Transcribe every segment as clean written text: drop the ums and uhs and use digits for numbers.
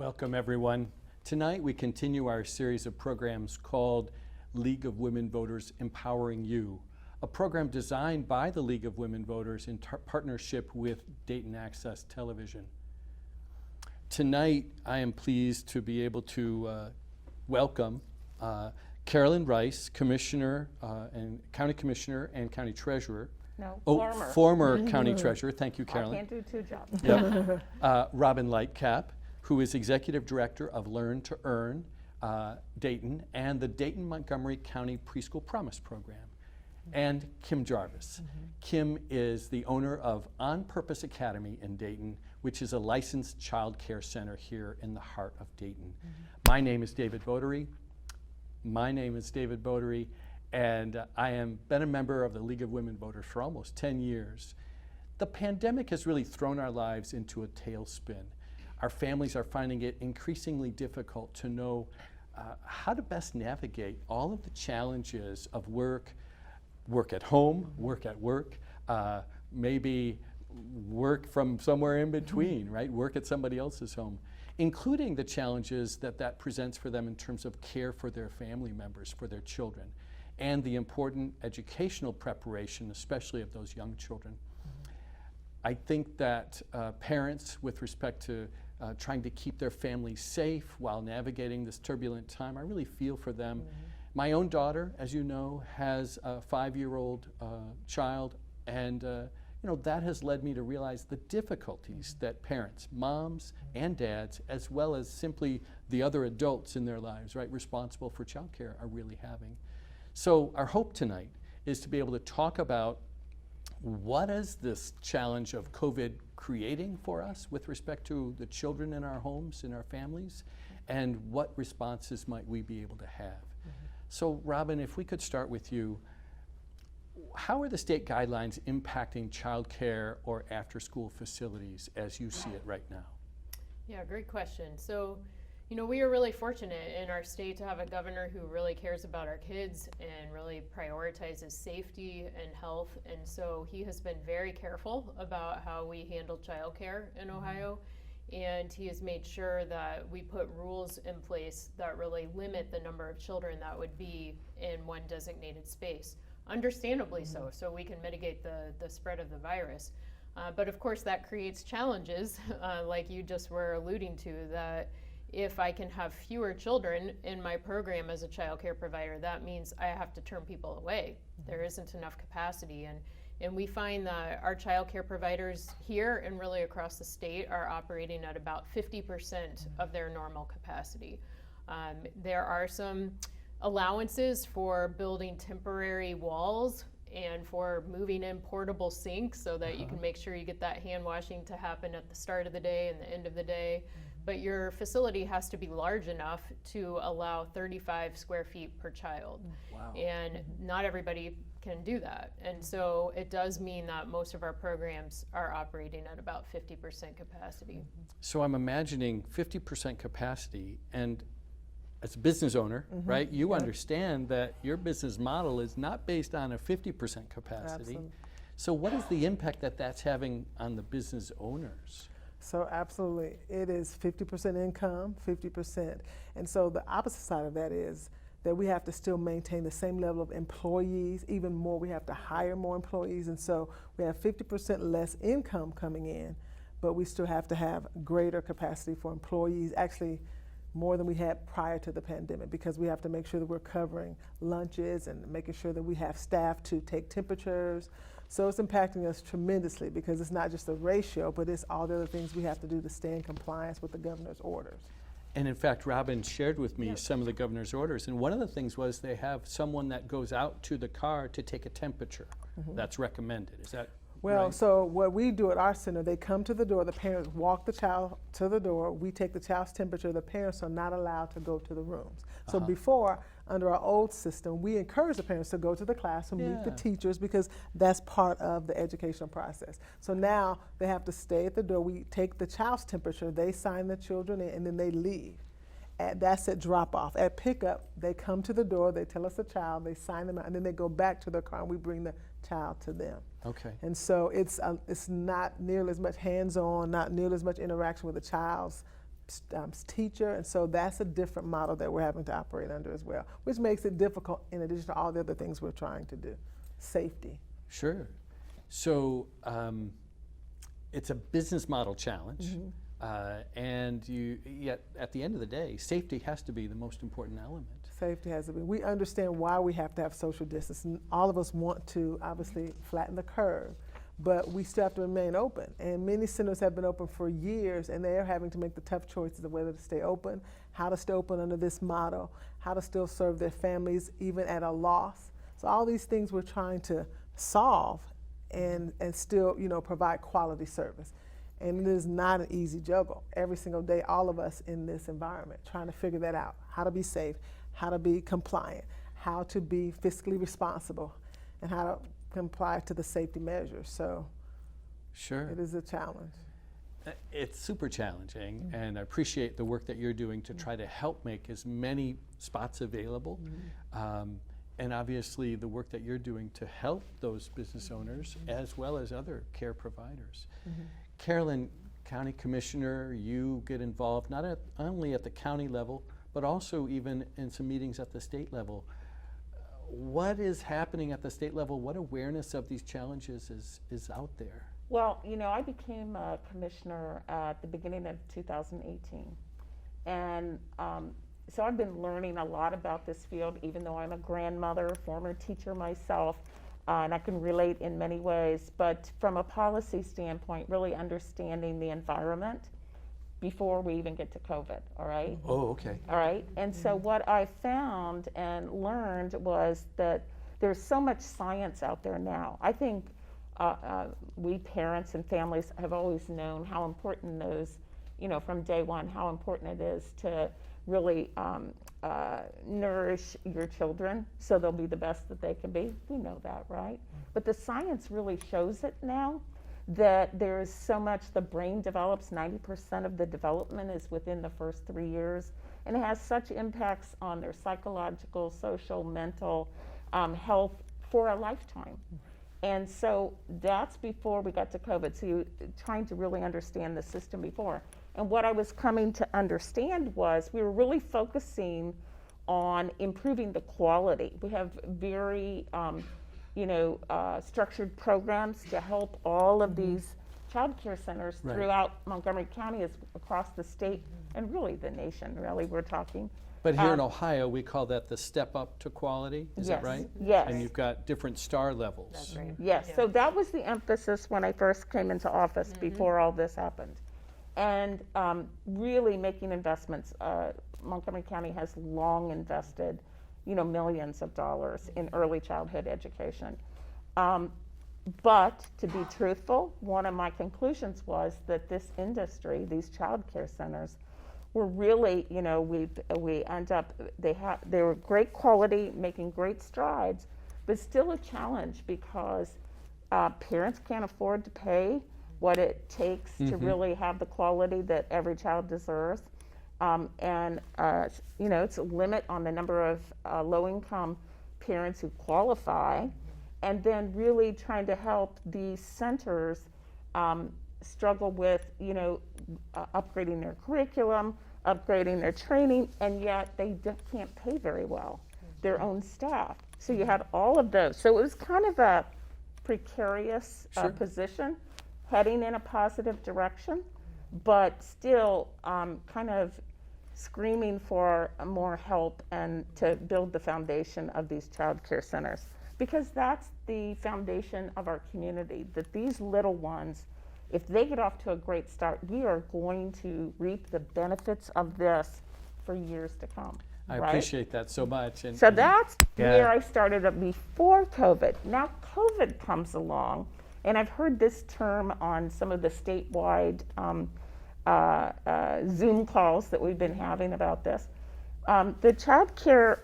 Welcome, everyone. Tonight we continue our series of programs called League of Women Voters Empowering You, a program designed by the League of Women Voters in partnership with Dayton Access Television. Tonight I am pleased to be able to welcome Carolyn Rice, Commissioner and County Commissioner and County Treasurer. Former County Treasurer. Thank you, Carolyn. I can't do two jobs. Yep. Robin Lightcap, who is Executive Director of Learn to Earn Dayton and the Dayton-Montgomery County Preschool Promise Program, and Kim Jarvis. Kim is the owner of On Purpose Academy in Dayton, which is a licensed child care center here in the heart of Dayton. My name is David Botery. And I am been a member of the League of Women Voters for almost 10 years. The pandemic has really thrown our lives into a tailspin. Our families are finding it increasingly difficult to know how to best navigate all of the challenges of work at home, work at work, maybe work from somewhere in between, right? Work at somebody else's home, including the challenges that presents for them in terms of care for their family members, for their children, and the important educational preparation, especially of those young children. I think that parents, with respect to trying to keep their families safe while navigating this turbulent time, I really feel for them. My own daughter, as you know, has a 5-year-old child, and that has led me to realize the difficulties that parents, moms and dads, as well as simply the other adults in their lives, right, responsible for childcare, are really having. So our hope tonight is to be able to talk about what is this challenge of COVID creating for us with respect to the children in our homes, in our families, and what responses might we be able to have. So Robin, if we could start with you, how are the state guidelines impacting childcare or after-school facilities as you see it right now? Yeah, great question. So, we are really fortunate in our state to have a governor who really cares about our kids and really prioritizes safety and health. And so he has been very careful about how we handle childcare in Ohio. And he has made sure that we put rules in place that really limit the number of children that would be in one designated space. Understandably so we can mitigate the spread of the virus. But of course that creates challenges, like you just were alluding to, that if I can have fewer children in my program as a child care provider, that means I have to turn people away. There isn't enough capacity. And we find that our child care providers here and really across the state are operating at about 50% of their normal capacity. There are some allowances for building temporary walls and for moving in portable sinks so that you can make sure you get that hand washing to happen at the start of the day and the end of the day. But your facility has to be large enough to allow 35 square feet per child. Wow. And not everybody can do that. And so it does mean that most of our programs are operating at about 50% capacity. So I'm imagining 50% capacity, and as a business owner, right, you understand that your business model is not based on a 50% capacity. Absolutely. So what is the impact that that's having on the business owners? So absolutely, it is 50% income, 50%. And so the opposite side of that is that we have to still maintain the same level of employees, even more, we have to hire more employees. And so we have 50% less income coming in, but we still have to have greater capacity for employees, actually more than we had prior to the pandemic, because we have to make sure that we're covering lunches and making sure that we have staff to take temperatures. So it's impacting us tremendously because it's not just a ratio, but it's all the other things we have to do to stay in compliance with the governor's orders. And in fact, Robin shared with me some of the governor's orders, and one of the things was they have someone that goes out to the car to take a temperature. That's recommended. Is that Well, right? so what we do at our center, they come to the door, the parents walk the child to the door, we take the child's temperature, the parents are not allowed to go to the rooms. So before, under our old system, we encourage the parents to go to the classroom, meet the teachers, because that's part of the educational process. So now they have to stay at the door, we take the child's temperature, they sign the children in, and then they leave. That's at drop off. At pickup, they come to the door, they tell us the child, they sign them out, and then they go back to their car and we bring the child to them. Okay. And so it's not nearly as much hands-on, not nearly as much interaction with the child's teacher, and so that's a different model that we're having to operate under as well, which makes it difficult in addition to all the other things we're trying to do. Safety. Sure. So it's a business model challenge, and yet at the end of the day, safety has to be the most important element. Safety has to be. We understand why we have to have social distance, and all of us want to obviously flatten the curve, but we still have to remain open. And many centers have been open for years, and they are having to make the tough choices of whether to stay open, how to stay open under this model, how to still serve their families even at a loss. So all these things we're trying to solve and still, provide quality service. And it is not an easy juggle. Every single day, all of us in this environment trying to figure that out, how to be safe, how to be compliant, how to be fiscally responsible, and how to comply to the safety measures. So Sure. it is a challenge. It's super challenging, and I appreciate the work that you're doing to try to help make as many spots available. And obviously the work that you're doing to help those business owners as well as other care providers. Carolyn, County Commissioner, you get involved not only at the county level, but also even in some meetings at the state level. What is happening at the state level? What awareness of these challenges is out there? Well, I became a commissioner at the beginning of 2018. And so I've been learning a lot about this field, even though I'm a grandmother, former teacher myself, and I can relate in many ways. But from a policy standpoint, really understanding the environment before we even get to COVID, all right? Oh, okay. All right, and so what I found and learned was that there's so much science out there now. I think we parents and families have always known how important those, from day one, how important it is to really nourish your children so they'll be the best that they can be. We know that, right? But the science really shows it now, that there is so much, the brain develops, 90% of the development is within the first 3 years, and it has such impacts on their psychological, social, mental health for a lifetime. And so that's before we got to COVID, so you're trying to really understand the system before. And what I was coming to understand was we were really focusing on improving the quality. We have very structured programs to help all of these child care centers throughout Montgomery County, across the state, and really the nation, really, we're talking. But here in Ohio, we call that the step up to quality, is that right? Yes. And you've got different star levels. That's right. Yes, Yeah. so that was the emphasis when I first came into office before all this happened. And really making investments. Montgomery County has long invested, millions of dollars in early childhood education. But to be truthful, one of my conclusions was that this industry, these child care centers, were really, we end up, they were great quality, making great strides, but still a challenge because parents can't afford to pay what it takes to really have the quality that every child deserves. It's a limit on the number of low-income parents who qualify, and then really trying to help these centers struggle with, upgrading their curriculum, upgrading their training, and yet they can't pay very well their own staff. So you had all of those. So it was kind of a precarious position, heading in a positive direction, but still kind of screaming for more help and to build the foundation of these child care centers. Because that's the foundation of our community, that these little ones, if they get off to a great start, we are going to reap the benefits of this for years to come. I right? appreciate that so much. And, So that's where I started up before COVID. Now COVID comes along, and I've heard this term on some of the statewide Zoom calls that we've been having about this. The child care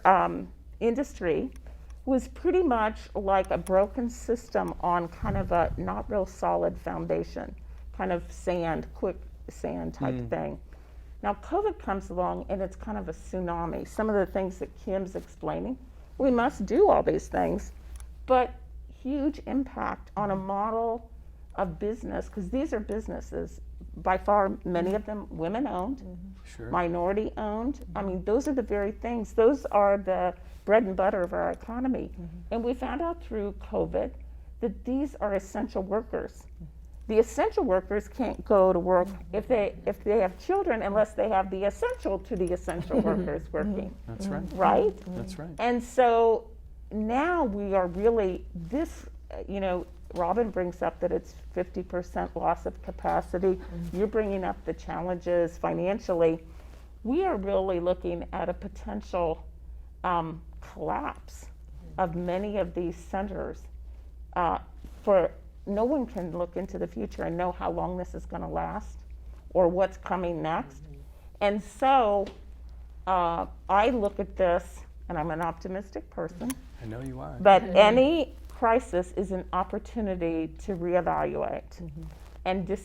industry was pretty much like a broken system on kind of a not real solid foundation, kind of quicksand type thing. Now COVID comes along and it's kind of a tsunami. Some of the things that Kim's explaining, we must do all these things, but huge impact on a model of business, because these are businesses, by far, many of them women-owned, Sure. minority-owned. I mean, those are the very things, those are the bread and butter of our economy. And we found out through COVID that these are essential workers. The essential workers can't go to work if they have children unless they have the essential to the essential workers working, That's right. right? That's right. And so now we are really, this, Robin brings up that it's 50% loss of capacity. You're bringing up the challenges financially. We are really looking at a potential collapse of many of these centers. For no one can look into the future and know how long this is going to last or what's coming next. And so I look at this, and I'm an optimistic person, I know you are. but any crisis is an opportunity to reevaluate. And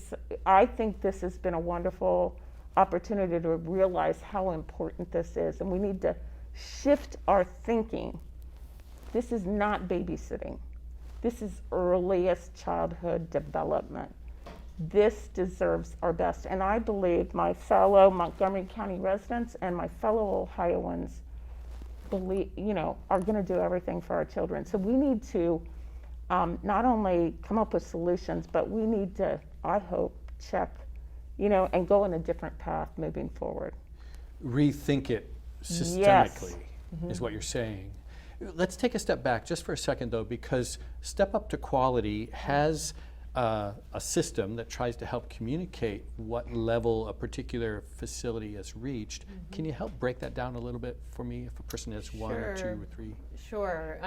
I think this has been a wonderful opportunity to realize how important this is. And we need to shift our thinking. This is not babysitting. This is earliest childhood development. This deserves our best. And I believe my fellow Montgomery County residents and my fellow Ohioans are going to do everything for our children. So we need to not only come up with solutions, but we need to, I hope, check, and go in a different path moving forward. Rethink it systemically is what you're saying. Let's take a step back just for a second, though, because Step Up to Quality has a system that tries to help communicate what level a particular facility has reached. Can you help break that down a little bit for me if a person has one or two or three? Sure.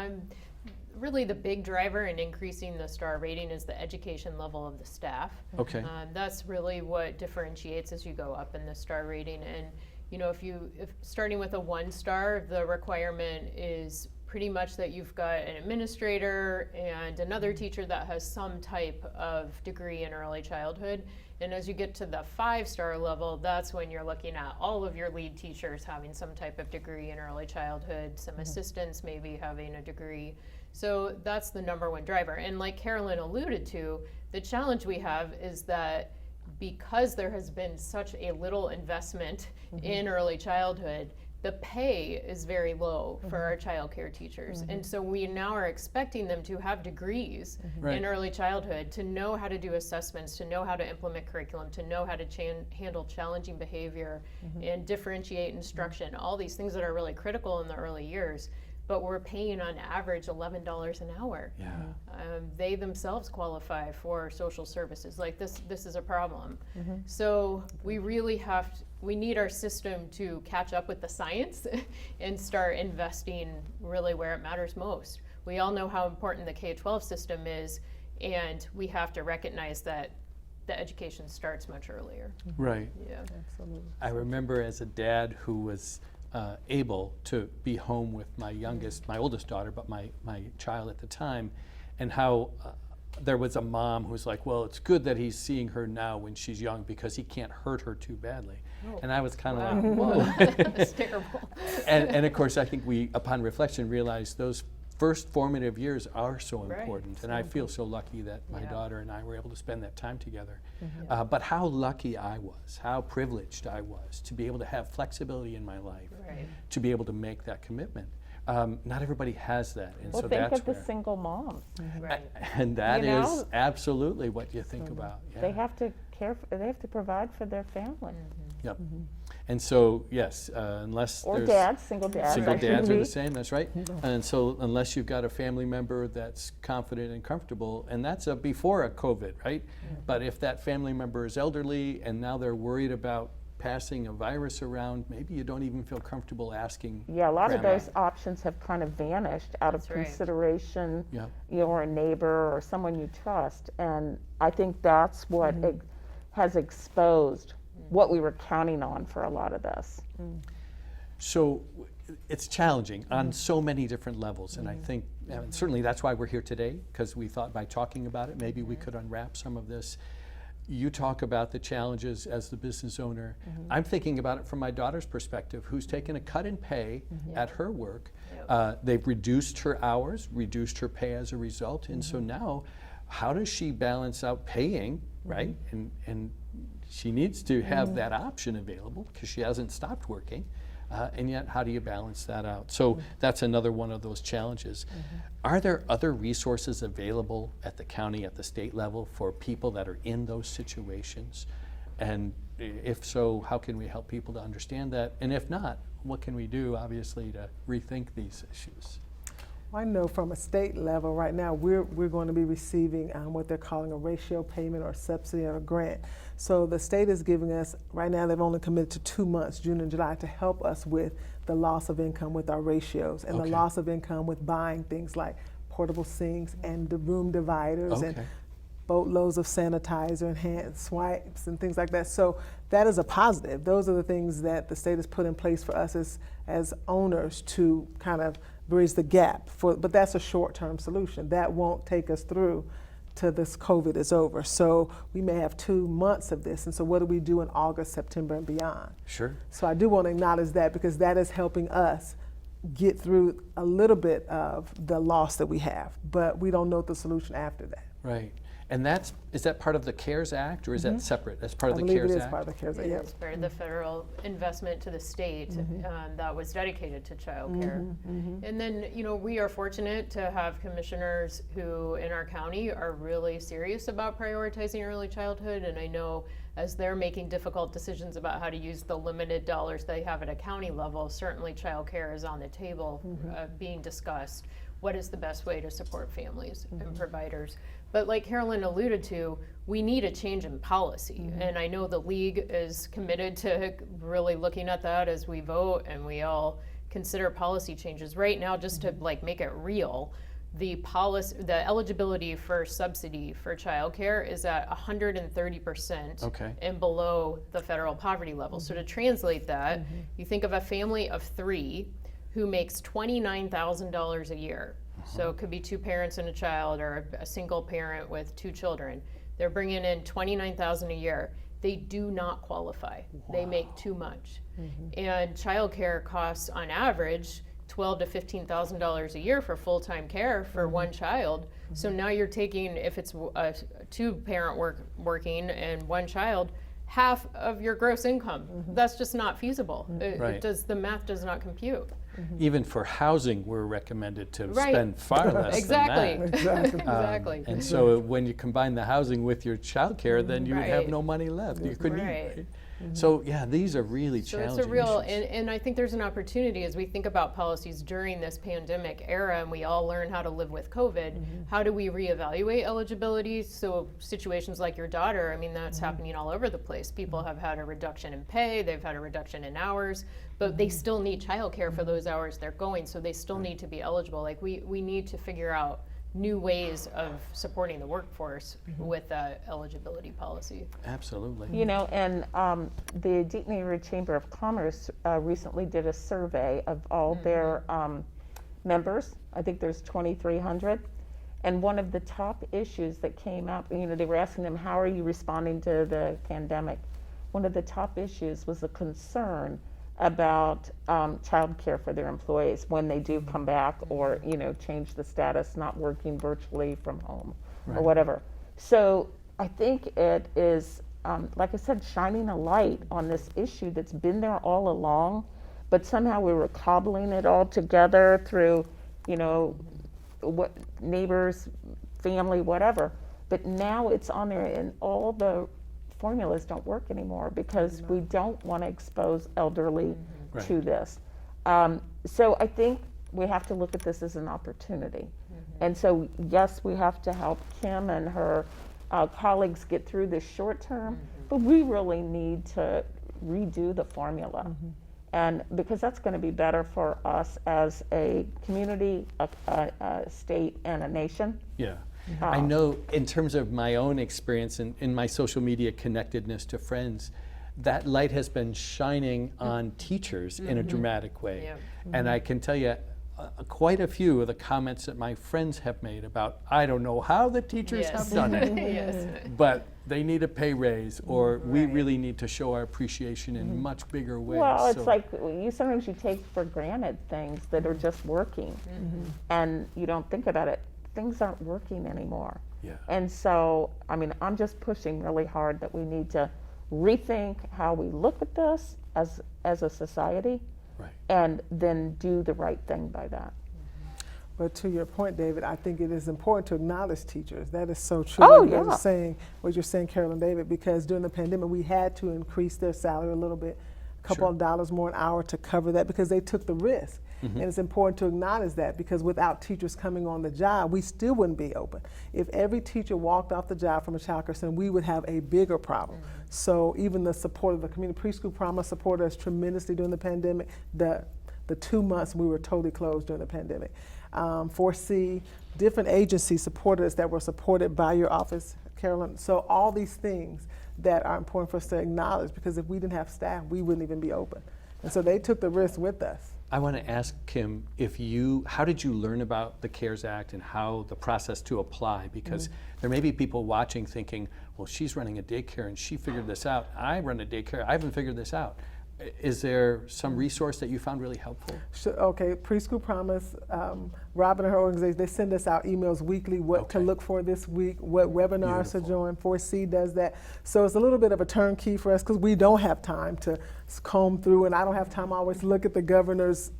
Really the big driver in increasing the star rating is the education level of the staff. Okay. That's really what differentiates as you go up in the star rating. And if starting with a 1 star, the requirement is pretty much that you've got an administrator and another teacher that has some type of degree in early childhood. And as you get to the 5-star level, that's when you're looking at all of your lead teachers having some type of degree in early childhood, some assistants maybe having a degree. So that's the number one driver. And like Carolyn alluded to, the challenge we have is that because there has been such a little investment in early childhood, the pay is very low for our child care teachers. And so we now are expecting them to have degrees in early childhood, to know how to do assessments, to know how to implement curriculum, to know how to handle challenging behavior and differentiate instruction, all these things that are really critical in the early years. But we're paying on average $11 an hour. Yeah. They themselves qualify for social services. Like this is a problem. So we really we need our system to catch up with the science and start investing really where it matters most. We all know how important the K-12 system is, and we have to recognize that the education starts much earlier. Right. Yeah. Absolutely. I remember as a dad who was able to be home with my oldest daughter, but my child at the time, and how there was a mom who was like, well, it's good that he's seeing her now when she's young because he can't hurt her too badly. Oh, and I was kind of wow. like, whoa. That's terrible. and of course, I think we, upon reflection, realized those first formative years are so Right. important. And I feel so lucky that my Yeah. daughter and I were able to spend that time together. But how lucky I was, how privileged I was to be able to have flexibility in my life, Right. to be able to make that commitment. Not everybody has that, and Well, so think that's of the where. single moms. Right. And that You is know? absolutely what you think about. Yeah. They have to they have to provide for their family. Yep. And so, yes, unless Or there's dads, single dads. single actually. dads are the same, that's right. And so unless you've got a family member that's confident and comfortable, and that's before a COVID, right? But if that family member is elderly and now they're worried about passing a virus around, maybe you don't even feel comfortable asking. Yeah, a lot of grandma. those options have kind of vanished out of That's right. consideration, Yeah. or a neighbor or someone you trust. And I think that's what has exposed what we were counting on for a lot of this. So it's challenging on so many different levels, and I think certainly that's why we're here today, because we thought by talking about it, maybe we could unwrap some of this. You talk about the challenges as the business owner. I'm thinking about it from my daughter's perspective, who's taken a cut in pay at her work. They've reduced her hours, reduced her pay as a result, and so now, how does she balance out paying, right? And she needs to have that option available because she hasn't stopped working. And yet, how do you balance that out? So that's another one of those challenges. Are there other resources available at the county, at the state level for people that are in those situations? And if so, how can we help people to understand that? And if not, what can we do, obviously, to rethink these issues? I know from a state level right now, we're going to be receiving what they're calling a ratio payment or subsidy or a grant. So the state is giving us, right now they've only committed to 2 months, June and July, to help us with the loss of income with our ratios and the loss of income with buying things like portable sinks and the room dividers and boatloads of sanitizer and hand swipes and things like that. So that is a positive. Those are the things that the state has put in place for us as owners to kind of bridge the gap. But that's a short-term solution. That won't take us through till this COVID is over. So we may have 2 months of this. And so what do we do in August, September, and beyond? Sure. So I do want to acknowledge that because that is helping us get through a little bit of the loss that we have. But we don't know the solution after that. Right. And is that part of the CARES Act, or is that separate? That's part of I the believe CARES it is Act? part of the CARES Act. It Yep. is part of the federal investment to the state that was dedicated to childcare. And then, we are fortunate to have commissioners who in our county are really serious about prioritizing early childhood. And I know as they're making difficult decisions about how to use the limited dollars they have at a county level, certainly childcare is on the table being discussed. What is the best way to support families and providers? But like Carolyn alluded to, we need a change in policy. And I know the league is committed to really looking at that as we vote and we all consider policy changes. Right now, just to make it real, the eligibility for subsidy for childcare is at 130% and below the federal poverty level. So to translate that, you think of a family of 3 who makes $29,000 a year. So it could be 2 parents and a child, or a single parent with 2 children. They're bringing in $29,000 a year. They do not qualify. Wow. They make too much. And childcare costs on average $12,000 to $15,000 a year for full-time care for one child. So now you're taking, if it's a 2-parent working and 1 child, half of your gross income. That's just not feasible. The math does not compute. Even for housing, we're recommended to spend far less than that. Exactly. And so when you combine the housing with your childcare, then you would have no money left. You couldn't eat. Right? So yeah, these are really challenging it's a real, issues. and I think there's an opportunity as we think about policies during this pandemic era and we all learn how to live with COVID, how do we reevaluate eligibility? So situations like your daughter, I mean, that's happening all over the place. People have had a reduction in pay, they've had a reduction in hours, but they still need childcare for those hours they're going, so they still need to be eligible. Like we need to figure out new ways of supporting the workforce with that eligibility policy. Absolutely. And the Deaton Area Chamber of Commerce recently did a survey of all their members. I think there's 2,300. And one of the top issues that came up, they were asking them, how are you responding to the pandemic? One of the top issues was a concern about child care for their employees when they do come back or change the status, not working virtually from home or whatever. So I think it is, like I said, shining a light on this issue that's been there all along, but somehow we were cobbling it all together through what neighbors, family, whatever, but now it's on there and all the formulas don't work anymore because we don't want to expose elderly to this. So I think we have to look at this as an opportunity. And so, yes, we have to help Kim and her colleagues get through this short term, but we really need to redo the formula. And because that's going to be better for us as a community, a state, and a nation. Yeah. I know in terms of my own experience and in my social media connectedness to friends, that light has been shining on teachers in a dramatic way. And I can tell you quite a few of the comments that my friends have made about, I don't know how the teachers have done it, but they need a pay raise, or we really need to show our appreciation in much bigger ways. Well, it's like sometimes you take for granted things that are just working and you don't think about it. things aren't working anymore. Yeah. And so, I mean, I'm just pushing really hard that we need to rethink how we look at this as a society, Right. and then do the right thing by that. But to your point, David, I think it is important to acknowledge teachers. That is so true. Oh, what you're yeah. saying, what you're saying, Carol and David, because during the pandemic, we had to increase their salary a little bit, a couple Sure. of dollars more an hour to cover that because they took the risk. And it's important to acknowledge that because without teachers coming on the job, we still wouldn't be open. If every teacher walked off the job from a child care center, we would have a bigger problem. So even the support of the community preschool promise supported us tremendously during the pandemic. The 2 months we were totally closed during the pandemic. 4C, different agencies supported us that were supported by your office, Carolyn. So all these things that are important for us to acknowledge because if we didn't have staff, we wouldn't even be open. And so they took the risk with us. I want to ask Kim, how did you learn about the CARES Act and how the process to apply? Because there may be people watching thinking, well, she's running a daycare and she figured this out. I run a daycare, I haven't figured this out. Is there some resource that you found really helpful? Okay, Preschool Promise, Robin and her organization, they send us out emails weekly, what to Okay. look for this week, what webinars to Beautiful. join. 4C does that. So it's a little bit of a turnkey for us because we don't have time to comb through, and I don't have time to always look at the governor's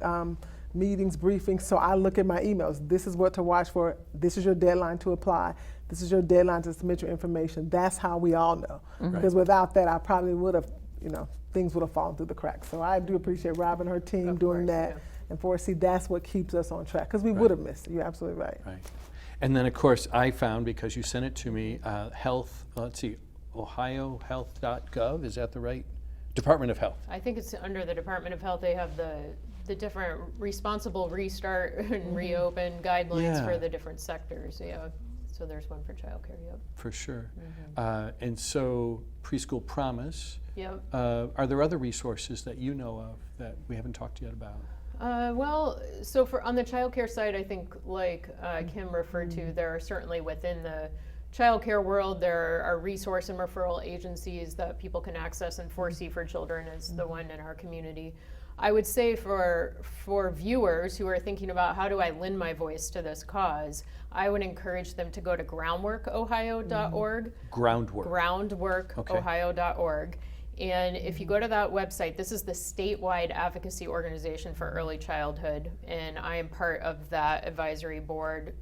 meetings, briefings. So I look at my emails. This is what to watch for. This is your deadline to apply. This is your deadline to submit your information. That's how we all know. Because without that, I probably would have, things would have fallen through the cracks. So I do appreciate Robin and her team Of doing course, that. yeah. And 4C, that's what keeps us on track because we would have missed it. You're absolutely right. Right. And then, of course, I found, because you sent it to me, ohiohealth.gov, is that the right? Department of Health. I think it's under the Department of Health. They have the different responsible restart and reopen guidelines Yeah. for the different sectors. Yeah. So there's one for childcare. Yep. For sure. And so, Preschool Promise. Yep. Are there other resources that you know of that we haven't talked yet about? Well, so on the childcare side, I think like Kim referred to, there are certainly within the childcare world, there are resource and referral agencies that people can access, and 4C for Children is the one in our community. I would say for viewers who are thinking about how do I lend my voice to this cause, I would encourage them to go to groundworkohio.org. Groundwork. Groundworkohio.org. And if you go to that website, this is the statewide advocacy organization for early childhood, and I am part of that advisory board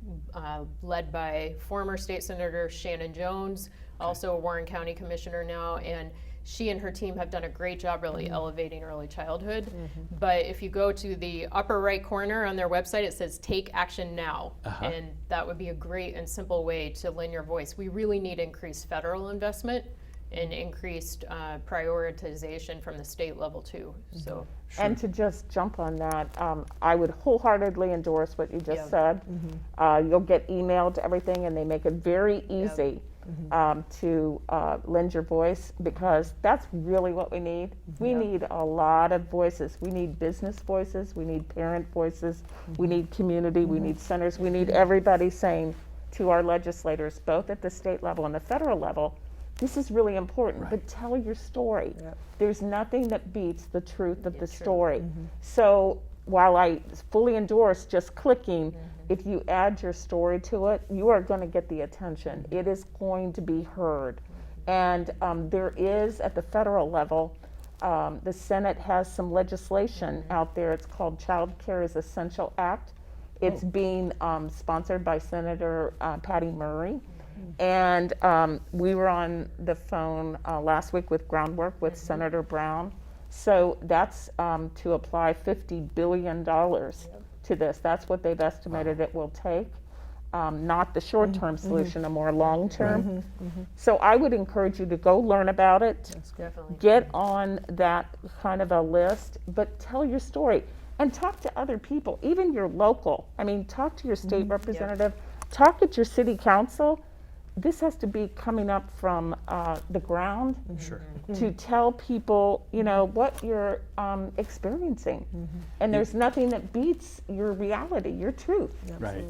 led by former state senator Shannon Jones, also a Warren County commissioner now, and she and her team have done a great job really elevating early childhood. But if you go to the upper right corner on their website, it says Take Action Now, and that would be a great and simple way to lend your voice. We really need increased federal investment and increased prioritization from the state level too. So, And to just jump on that, I would wholeheartedly endorse what you just said. You'll get emailed everything, and they make it very easy to lend your voice, because that's really what we need. We need a lot of voices. We need business voices, we need parent voices, we need community, we need centers, we need everybody saying to our legislators, both at the state level and the federal level, this is really important, but tell your story. There's nothing that beats the truth of the story. So while I fully endorse just clicking, if you add your story to it, you are going to get the attention. It is going to be heard. And there is, at the federal level, the Senate has some legislation out there. It's called Child Care is Essential Act. It's being sponsored by Senator Patty Murray. And we were on the phone last week with Groundwork with Senator Brown. So that's to apply $50 billion to this. That's what they've estimated it will take. Not the short-term solution, a more long-term. So I would encourage you to go learn about it. definitely. Get on that kind of a list, but tell your story and talk to other people, even your local. I mean, talk to your state representative, talk at your city council. This has to be coming up from the ground to tell people, what you're experiencing. And there's nothing that beats your reality, your truth. Right.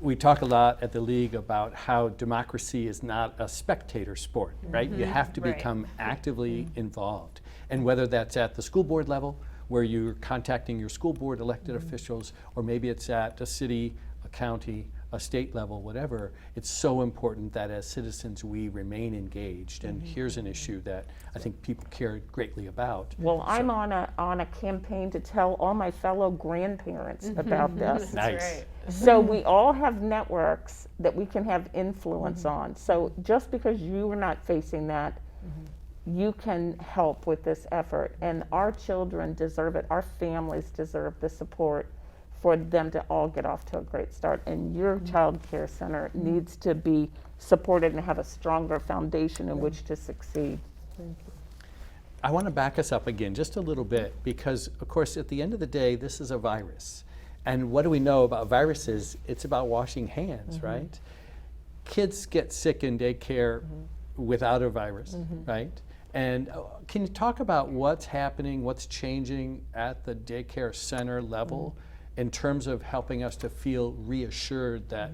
We talk a lot at the League about how democracy is not a spectator sport, right? You have to Right. become actively involved. And whether that's at the school board level, where you're contacting your school board elected officials, or maybe it's at a city, a county, a a state level, whatever, it's so important that as citizens we remain engaged. And here's an issue that I think people care greatly about. Well, I'm on a campaign to tell all my fellow grandparents about this. Nice. Right. So we all have networks that we can have influence on. So just because you are not facing that, you can help with this effort. And our children deserve it. Our families deserve the support for them to all get off to a great start. And your child care center needs to be supported and have a stronger foundation in which to succeed. I want to back us up again just a little bit because, of course, at the end of the day, this is a virus. And what do we know about viruses? It's about washing hands, right? Kids get sick in daycare without a virus, right? And can you talk about what's happening, what's changing at the daycare center level in terms of helping us to feel reassured that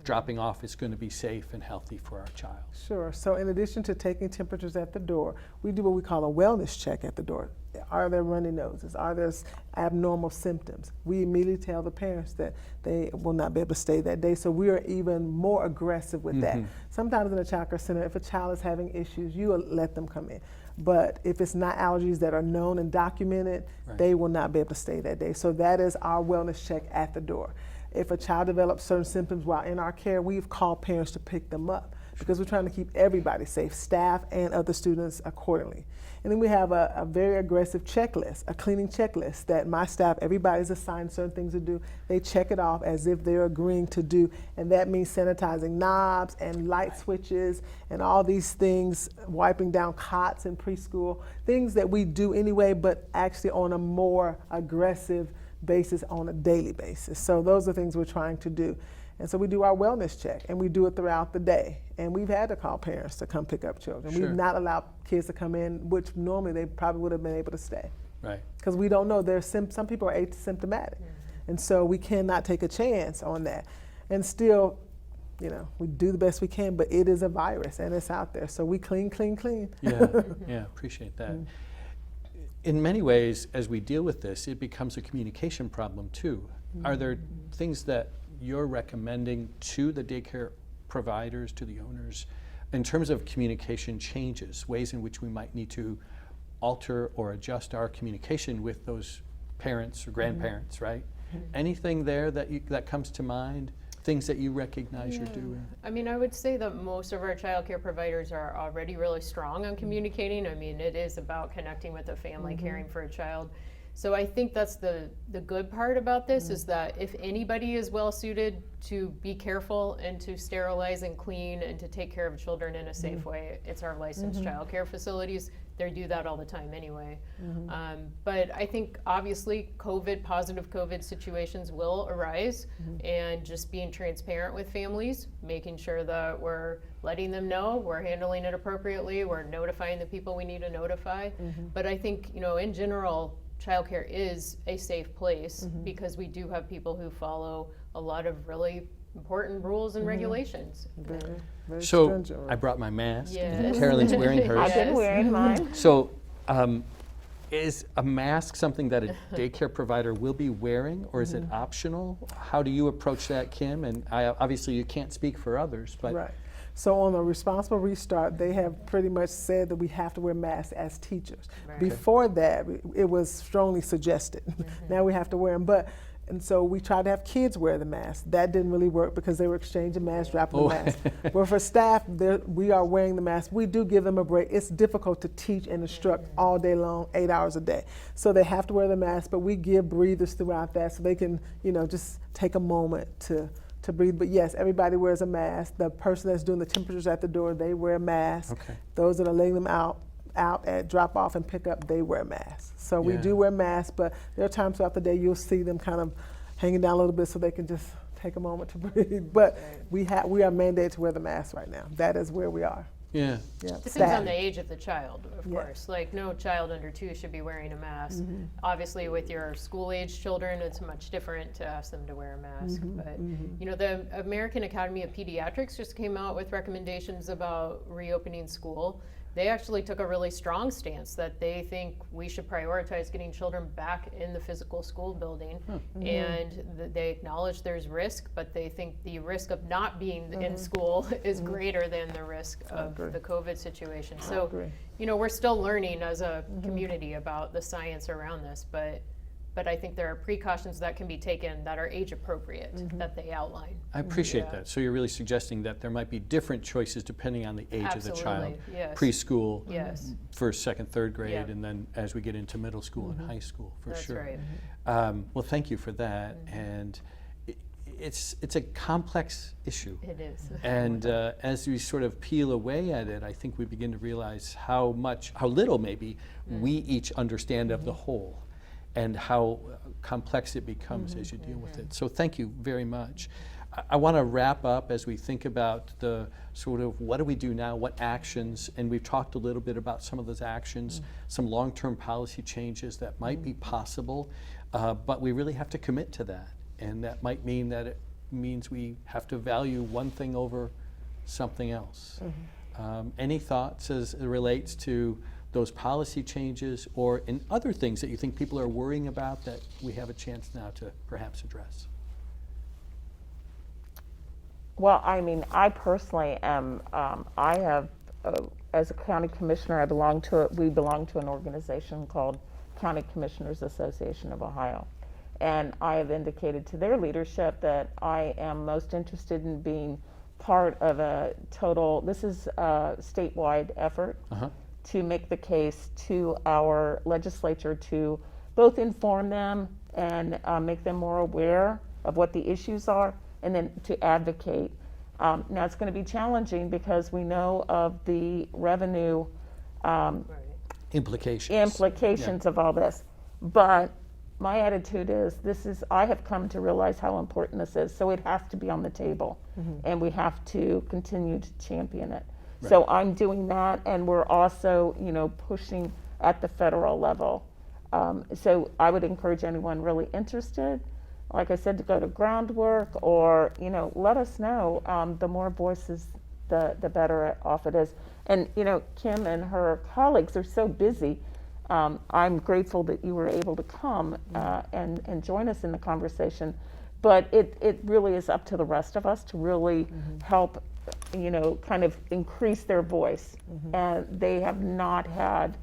dropping off is going to be safe and healthy for our child? Sure. So in addition to taking temperatures at the door, we do what we call a wellness check at the door. Are there runny noses? Are there abnormal symptoms? We immediately tell the parents that they will not be able to stay that day. So we are even more aggressive with that. Sometimes in a child care center, if a child is having issues, you will let them come in. But if it's not allergies that are known and documented, they will not be able to stay that day. So that is our wellness check at the door. If a child develops certain symptoms while in our care, we've called parents to pick them up because we're trying to keep everybody safe, staff and other students accordingly. And then we have a very aggressive checklist, a cleaning checklist that my staff, everybody's assigned certain things to do. They check it off as if they're agreeing to do, and that means sanitizing knobs and light switches and all these things, wiping down cots in preschool, things that we do anyway, but actually on a more aggressive basis on a daily basis. So those are things we're trying to do. And so we do our wellness check, and we do it throughout the day. And we've had to call parents to come pick up children. Sure. We've not allowed kids to come in, which normally they probably would have been able to stay. Right. Because we don't know, some people are asymptomatic. And so we cannot take a chance on that. And still, you know, we do the best we can, but it is a virus and it's out there. So we clean. Yeah, yeah, appreciate that. In many ways, as we deal with this, it becomes a communication problem too. Are there things that you're recommending to the daycare providers, to the owners, in terms of communication changes, ways in which we might need to alter or adjust our communication with those parents or grandparents, right? Anything there that comes to mind? Things that you recognize you're doing? I mean, I would say that most of our child care providers are already really strong on communicating. I mean, it is about connecting with a family, caring for a child. So I think that's the good part about this is that if anybody is well suited to be careful and to sterilize and clean and to take care of children in a safe way, it's our licensed child care facilities. They do that all the time anyway. But I think obviously positive COVID situations will arise, and just being transparent with families, making sure that we're letting them know, we're handling it appropriately, we're notifying the people we need to notify. But I think, you know, in general, childcare is a safe place because we do have people who follow a lot of really important rules and regulations. Very So stringent. I brought my mask. Yes. Carolyn's wearing hers. I've been Yes. wearing mine. So is a mask something that a daycare provider will be wearing, or is it optional? How do you approach that, Kim? And obviously you can't speak for others, but Right. So on the responsible restart, they have pretty much said that we have to wear masks as teachers. Right. Before that, it was strongly suggested. Now we have to wear them. And so we tried to have kids wear the mask. That didn't really work because they were exchanging masks, dropping the mask. But for staff, we are wearing the mask. We do give them a break. It's difficult to teach and instruct all day long, 8 hours a day. So they have to wear the mask, but we give breathers throughout that so they can, you know, just take a moment to breathe. But yes, everybody wears a mask. The person that's doing the temperatures at the door, they wear a mask. Okay. Those that are letting them out at drop off and pick up, they wear masks. So we do wear masks, but there are times throughout the day you'll see them kind of hanging down a little bit so they can just take a moment to breathe. But we are mandated to wear the mask right now. That is where we are. yeah. Yeah. Depends Staff. on the age of the child, of course. Like no child under 2 should be wearing a mask. Obviously with your school age children, it's much different to ask them to wear a mask. But you know, the American Academy of Pediatrics just came out with recommendations about reopening school they actually took a really strong stance that they think we should prioritize getting children back in the physical school building. And they acknowledge there's risk, but they think the risk of not being in school is greater than the risk of the COVID situation. So, you know, we're still learning as a community about the science around this, but I think there are precautions that can be taken that are age appropriate that they outline. I appreciate that. So you're really suggesting that there might be different choices depending on the age of the child. Absolutely, yes. Preschool, Yes. first, second, third grade, Yeah. and then as we get into middle school and high school, for That's sure. right. Well, thank you for that. And it's a complex issue. It is. And as we sort of peel away at it, I think we begin to realize how little maybe we each understand of the whole, and how complex it becomes as you deal with it. So thank you very much. I want to wrap up as we think about the sort of what do we do now, what actions, and we've talked a little bit about some of those actions, some long-term policy changes that might be possible, but we really have to commit to that. And that might mean that it means we have to value one thing over something else. Any thoughts as it relates to those policy changes or in other things that you think people are worrying about that we have a chance now to perhaps address? Well, I mean, I personally am, I have, as a county commissioner, we belong to an organization called County Commissioners Association of Ohio. And I have indicated to their leadership that I am most interested in being part of this is a statewide effort to make the case to our legislature to both inform them and make them more aware of what the issues are, and then to advocate. Now it's going to be challenging because we know of the revenue implications of all this. But my attitude is I have come to realize how important this is, so it has to be on the table, and we have to continue to champion it. Right. So I'm doing that, and we're also, pushing at the federal level. So I would encourage anyone really interested, like I said, to go to groundwork or, let us know. The more voices, the better off it is. And, Kim and her colleagues are so busy. I'm grateful that you were able to come and join us in the conversation. But it really is up to the rest of us to really help, kind of increase their voice. And they have not had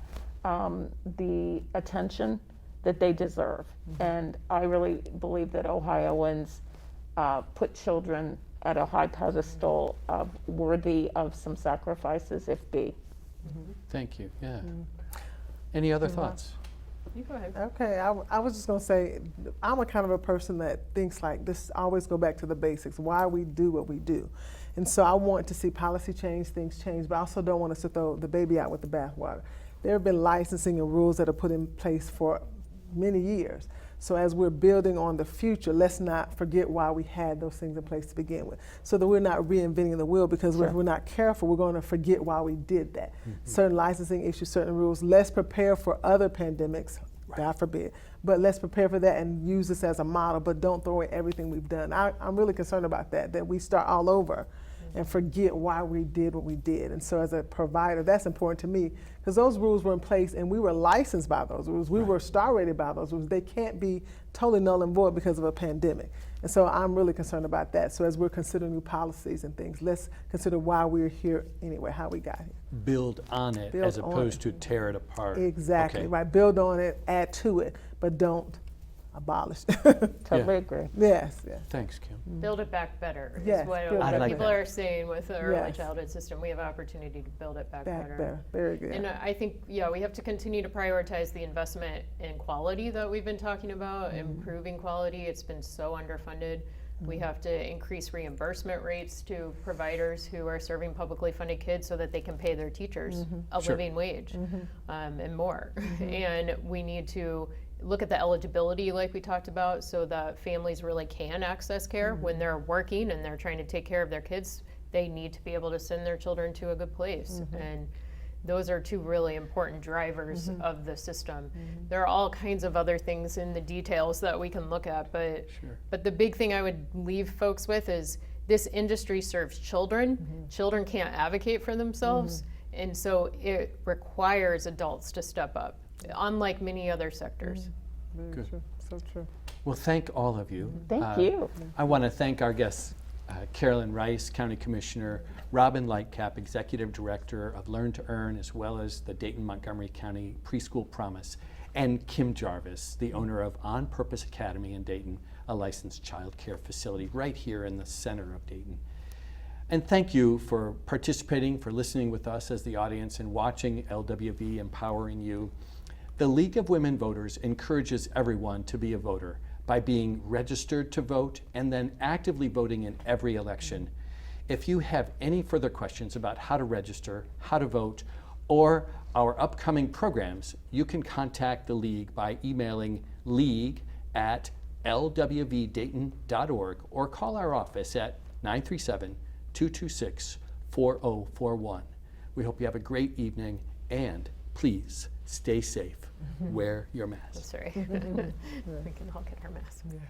the attention that they deserve. And I really believe that Ohioans put children at a high pedestal worthy of some sacrifices if be. Thank you. Yeah. Any other thoughts? You go ahead. Okay, I was just going to say, I'm a kind of a person that thinks like this, always go back to the basics, why we do what we do. And so I want to see policy change, things change, but I also don't want us to throw the baby out with the bathwater. There have been licensing and rules that are put in place for many years. So as we're building on the future, let's not forget why we had those things in place to begin with, so that we're not reinventing the wheel, because if we're not careful, we're going to forget why we did that. Certain licensing issues, certain rules. Let's prepare for other pandemics, God forbid, but let's prepare for that and use this as a model, but don't throw away everything we've done. I'm really concerned about that we start all over and forget why we did what we did. And so as a provider, that's important to me, because those rules were in place and we were licensed by those rules. We were star rated by those rules. They can't be totally null and void because of a pandemic. And so I'm really concerned about that. So as we're considering new policies and things, let's consider why we're here anyway, how we got here. Build on it as opposed to tear it apart. Exactly, right. Build on it, add to it, but don't abolish. Totally agree. Yes. Thanks, Kim. Build it back better Yes, is what build it back people better. are saying with the early Yes. childhood system. We have opportunity to build it back better. Very good. And I think, we have to continue to prioritize the investment in quality that we've been talking about, improving quality. It's been so underfunded. We have to increase reimbursement rates to providers who are serving publicly funded kids so that they can pay their teachers a living wage and more. And we need to look at the eligibility like we talked about, so that families really can access care when they're working and they're trying to take care of their kids. They need to be able to send their children to a good place. And those are two really important drivers of the system. There are all kinds of other things in the details that we can look at, but the big thing I would leave folks with is this industry serves children. Children can't advocate for themselves. And so it requires adults to step up, unlike many other sectors. Very Good. true. So true. Well, thank all of you. Thank you. I want to thank our guests, Carolyn Rice, County Commissioner, Robin Lightcap, Executive Director of Learn to Earn, as well as the Dayton-Montgomery County Preschool Promise, and Kim Jarvis, the owner of On Purpose Academy in Dayton, a licensed child care facility right here in the center of Dayton. And thank you for participating, for listening with us as the audience and watching LWV Empowering You. The League of Women Voters encourages everyone to be a voter by being registered to vote and then actively voting in every election. If you have any further questions about how to register, how to vote, or our upcoming programs, you can contact the League by emailing league@lwvdayton.org or call our office at 937-226-4041. We hope you have a great evening, and please stay safe. Wear your mask. Sorry. We can all get our masks. Yes.